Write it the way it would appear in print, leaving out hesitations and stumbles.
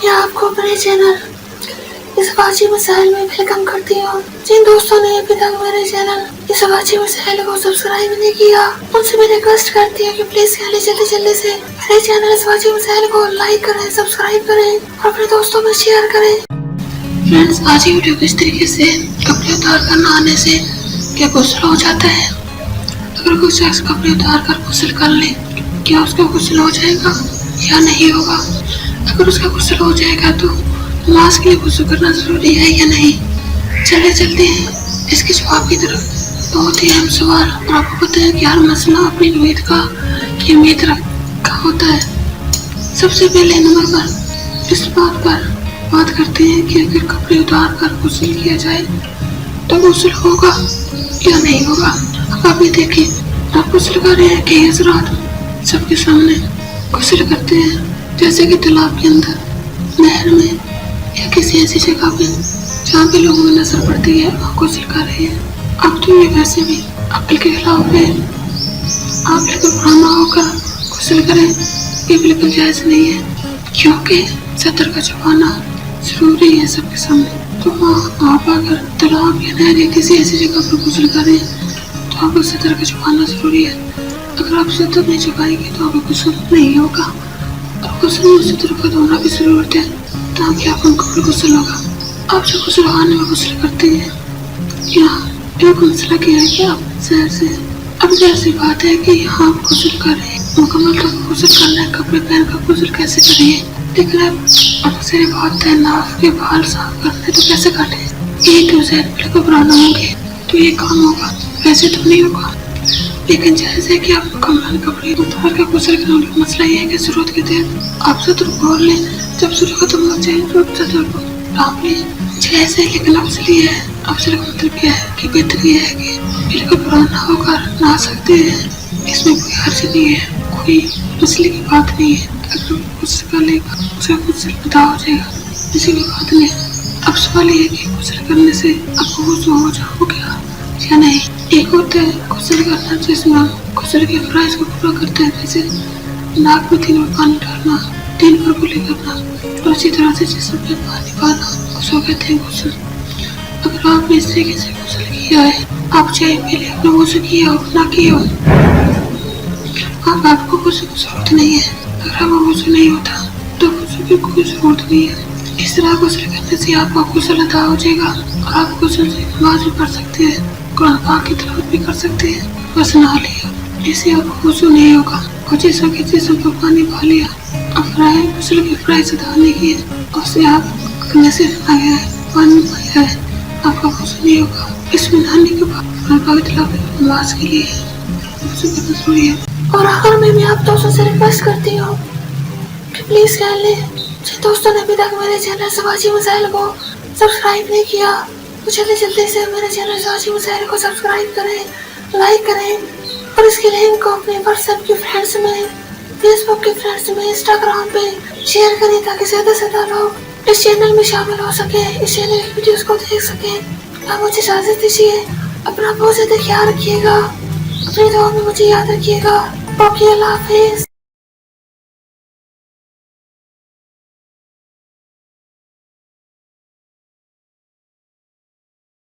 मैं आपको अपने चैनल इस वाची मिसाइल में वेलकम करती हूँ। जिन दोस्तों ने अभी तक मेरे चैनल इस वाची मिसाइल को सब्सक्राइब नहीं किया, उनसे मैं रिक्वेस्ट करती हूँ कि प्लीज जल्दी से मेरे चैनल इस वाची मिसाइल को लाइक करें, सब्सक्राइब करें और अपने दोस्तों में शेयर करें। फ्रेंड्स, आज की वीडियो किस तरीके से कपड़े उतार कर नहाने से क्या गुस्ल हो जाता है। अगर कोई शख्स कपड़े उतार कर गुस्ल कर ले, क्या उसका गुस्ल हो जाएगा या नहीं होगा। अगर उसका गुस्ल हो जाएगा तो नमाज के लिए गुस्ल करना जरूरी है या नहीं। चले चलते हैं इसके जवाब की तरफ। बहुत ही अहम सवाल, और आपको पता है कि हर मसला अपनी उम्मीद का अहमियत रखा होता है। सबसे पहले नंबर पर इस बात पर बात करते हैं कि अगर कपड़े उतार कर गुस्ल किया जाए तो गुस्ल होगा या नहीं होगा। अब आप ये देखिए, आप गुस्ल कर रहे हैं कि हज़रात सबके सामने गुस्ल करते हैं, जैसे कि तालाब के अंदर, नहर में या किसी ऐसी जगह पे जहाँ पे लोगों में नजर पड़ती है और गुस्ल कर रहे हैं। अब तो ये वैसे भी अक्ल के खिलाफ है। आप बिल्कुल पुराना होकर गुस्ल करें, ये बिल्कुल जायज नहीं है, क्योंकि सतर का छुपाना जरूरी है सबके सामने। तो आप अगर तालाब या नहर या किसी ऐसी जगह पर गुस्ल करें तो आपको सतर का छुपाना जरूरी है। अगर आप सतर नहीं छुपाएंगे तो आपको गुस्ल नहीं होगा, और गुस्ल में सतर को धोना भी जरूरत है ताकि आपको कपड़े गुस्ल होगा। आप जो गुस्ल खाने में गुस्ल करते हैं, यहाँ एक मसला क्या है कि आप शहर से, अब जैसी बात है कि यहाँ आप गुस्ल कर रहे हैं, मुकम्मल तो गुस्ल करना है, कपड़े पहन कर गुस्ल कैसे करिए, लेकिन अब से बात है नाक के बाल साफ करने तो कैसे काटे, एक बिल्कुल पुराना होंगे तो ये काम होगा, वैसे तो नहीं होगा। लेकिन जैसे कि आप मुकम्मल कपड़े उतार कर गुस्ल करने का मसला ये है कि जरूरत के तहत आप सतर खोल लें, जब जरूरत खत्म हो जाए तो सतर को ढाँप लें जैसे। लेकिन अफसल ये है, अफसल का मतलब क्या है कि बेहतर ये है कि बिल्कुल पुराना होकर नहा सकते हैं, इसमें कोई हर्ज नहीं है, कोई मसले की बात नहीं है। अगर गुस्ल कर लेगा उसका गुस्ल अदा हो जाएगा, किसी की बात नहीं। अब सवाल ये है कि गुस्ल करने से आपको वुज़ू हो जाओगे या नहीं। एक होता है गुस्ल करना जिसमें हम गुस्ल के फराइज को पूरा करते हैं, जैसे नाक में 3 बार पानी डालना, 3 बार कुली करना, और इसी तरह से जिस्म पे पानी पाना, उसको कहते हैं गुस्ल। अगर आपने इस तरीके से गुस्ल किया है, आप चाहे पहले अपना वुज़ू किया हो ना किया हो, अब आपको गुस्ल की जरूरत नहीं है। अगर आपको गुस्ल नहीं होता तो गुस्ल की कोई जरूरत नहीं है। इस तरह गुस्ल करने से आपका गुस्ल अदा हो जाएगा और आप गुस्ल से नमाज भी पढ़ सकते हैं, कुरान पाक की तिलावत भी कर सकते हैं। बस नहा लिया, इससे आपको गुस्ल नहीं होगा, और जिस्म पर पानी पा लिया, अब गुस्ल की फराइज अदा नहीं की है, उससे आप अपने से आया है, पानी पाया है, आपका गुस्ल नहीं होगा। इसमें नहाने के बाद कुरान पाक की तिलावत नमाज के लिए गुस्ल करना जरूरी है। और आखिर में मैं आप दोस्तों से रिक्वेस्ट करती हूँ कि प्लीज कह लें, जिन दोस्तों ने अभी तक मेरे चैनल सवाची मिसाइल को सब्सक्राइब नहीं किया तो जल्दी से मेरे चैनल सवाची मिसाइल को सब्सक्राइब करें, लाइक करें, और इसके लिंक को अपने व्हाट्सएप के फ्रेंड्स में, फेसबुक के फ्रेंड्स में, इंस्टाग्राम पे शेयर करें ताकि ज्यादा से ज्यादा लोग इस चैनल में शामिल हो सके, इस चैनल की वीडियोस को देख सकें। आप मुझे इजाजत दीजिए, अपना बहुत ज्यादा ख्याल रखिएगा, अपनी दुआ में मुझे याद रखिएगा। ओके, अल्लाह हाफिज।